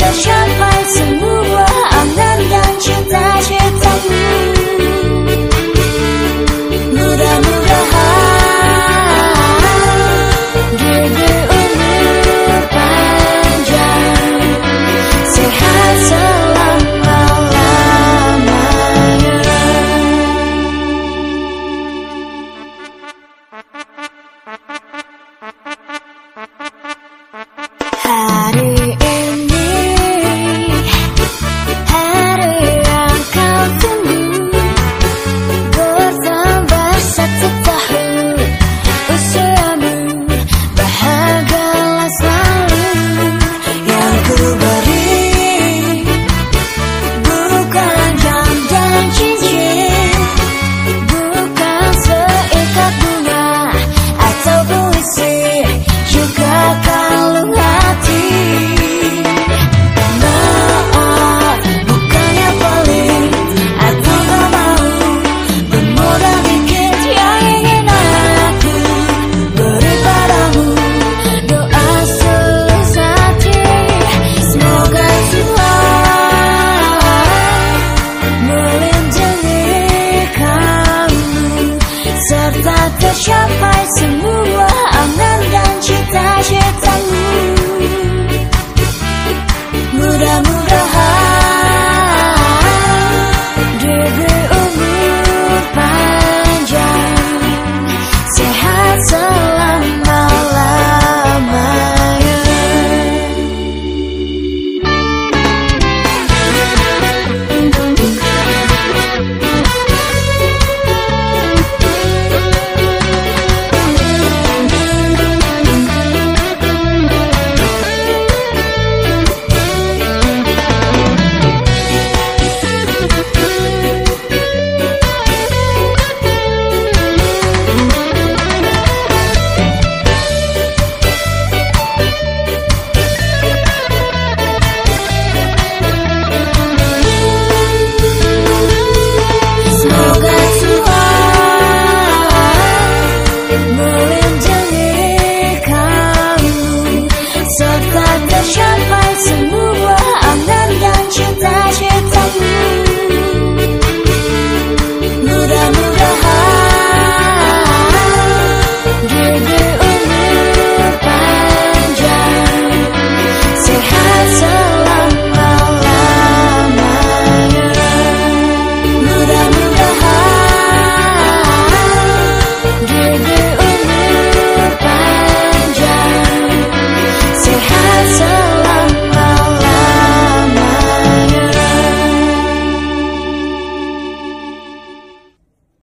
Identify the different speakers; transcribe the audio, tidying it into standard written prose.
Speaker 1: tercapai semua angan dan cita-citamu. Mudah-mudahan diberi umur panjang, sehat selama-lamanya. Hari ini hari yang kau tunggu, bertambah 1 tahun usiamu, bahagialah selalu. Yang ku beri bukan jam dan cincin, bukan seikat bunga atau puisi, juga kalung hati. Maaf, bukan yang pelit atau gak mau, bermodal dikit yang ingin aku beri padamu. Doa setulus hati, semoga Tuhan melindungi kamu, serta tercapai semua angan dan cita-citamu. Mudah-mudahan